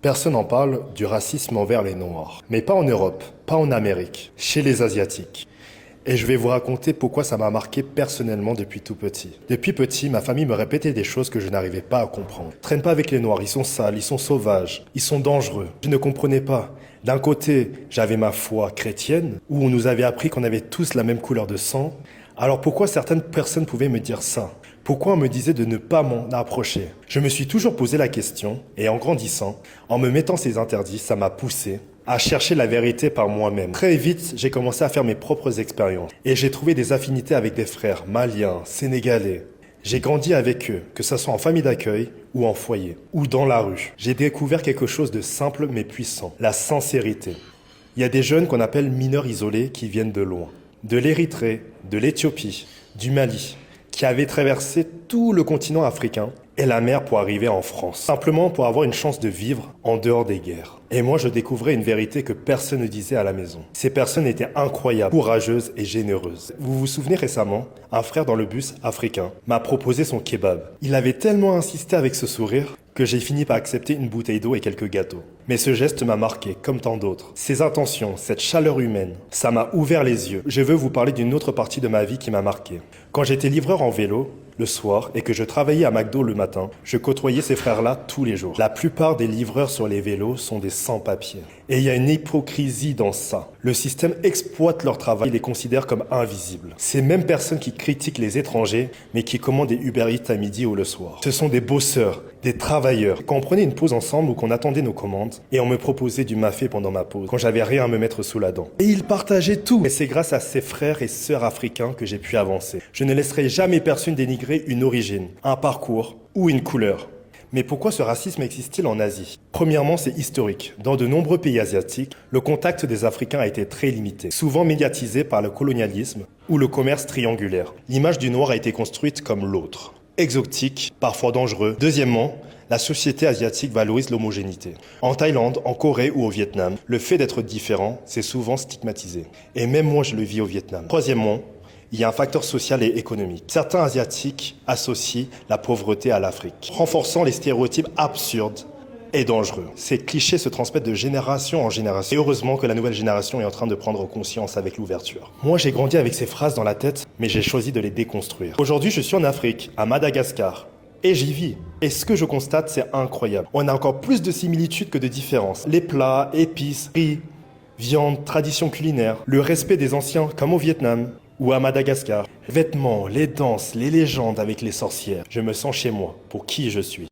Personne n'en parle du racisme envers les Noirs. Mais pas en Europe, pas en Amérique, chez les Asiatiques. Et je vais vous raconter pourquoi ça m'a marqué personnellement depuis tout petit. Depuis petit, ma famille me répétait des choses que je n'arrivais pas à comprendre. Traîne pas avec les Noirs, ils sont sales, ils sont sauvages, ils sont dangereux. Je ne comprenais pas. D'un côté, j'avais ma foi chrétienne, où on nous avait appris qu'on avait tous la même couleur de sang. Alors pourquoi certaines personnes pouvaient me dire ça ? Pourquoi on me disait de ne pas m'en approcher? Je me suis toujours posé la question, et en grandissant, en me mettant ces interdits, ça m'a poussé à chercher la vérité par moi-même. Très vite, j'ai commencé à faire mes propres expériences, et j'ai trouvé des affinités avec des frères maliens, sénégalais. J'ai grandi avec eux, que ce soit en famille d'accueil, ou en foyer, ou dans la rue. J'ai découvert quelque chose de simple mais puissant, la sincérité. Il y a des jeunes qu'on appelle mineurs isolés qui viennent de loin, de l'Érythrée, de l'Éthiopie, du Mali, qui avaient traversé tout le continent africain et la mer pour arriver en France, simplement pour avoir une chance de vivre en dehors des guerres. Et moi, je découvrais une vérité que personne ne disait à la maison. Ces personnes étaient incroyables, courageuses et généreuses. Vous vous souvenez récemment, un frère dans le bus africain m'a proposé son kebab. Il avait tellement insisté avec ce sourire que j'ai fini par accepter une bouteille d'eau et quelques gâteaux. Mais ce geste m'a marqué, comme tant d'autres. Ses intentions, cette chaleur humaine, ça m'a ouvert les yeux. Je veux vous parler d'une autre partie de ma vie qui m'a marqué. Quand j'étais livreur en vélo, le soir, et que je travaillais à McDo le matin, je côtoyais ces frères-là tous les jours. La plupart des livreurs sur les vélos sont des sans-papiers. Et il y a une hypocrisie dans ça. Le système exploite leur travail et les considère comme invisibles. Ces mêmes personnes qui critiquent les étrangers, mais qui commandent des Uber Eats à midi ou le soir. Ce sont des bosseurs, des travailleurs. Quand on prenait une pause ensemble ou qu'on attendait nos commandes, et on me proposait du mafé pendant ma pause, quand j'avais rien à me mettre sous la dent. Et ils partageaient tout. Et c'est grâce à ces frères et sœurs africains que j'ai pu avancer. Je ne laisserai jamais personne dénigrer une origine, un parcours ou une couleur. Mais pourquoi ce racisme existe-t-il en Asie? Premièrement, c'est historique. Dans de nombreux pays asiatiques, le contact des Africains a été très limité, souvent médiatisé par le colonialisme ou le commerce triangulaire. L'image du noir a été construite comme l'autre, exotique, parfois dangereux. Deuxièmement, la société asiatique valorise l'homogénéité. En Thaïlande, en Corée ou au Vietnam, le fait d'être différent, c'est souvent stigmatisé. Et même moi, je le vis au Vietnam. Troisièmement, il y a un facteur social et économique. Certains Asiatiques associent la pauvreté à l'Afrique, renforçant les stéréotypes absurdes et dangereux. Ces clichés se transmettent de génération en génération. Et heureusement que la nouvelle génération est en train de prendre conscience avec l'ouverture. Moi, j'ai grandi avec ces phrases dans la tête, mais j'ai choisi de les déconstruire. Aujourd'hui, je suis en Afrique, à Madagascar. Et j'y vis. Et ce que je constate, c'est incroyable. On a encore plus de similitudes que de différences. Les plats, épices, riz, viande, traditions culinaires, le respect des anciens, comme au Vietnam ou à Madagascar. Vêtements, les danses, les légendes avec les sorcières. Je me sens chez moi, pour qui je suis.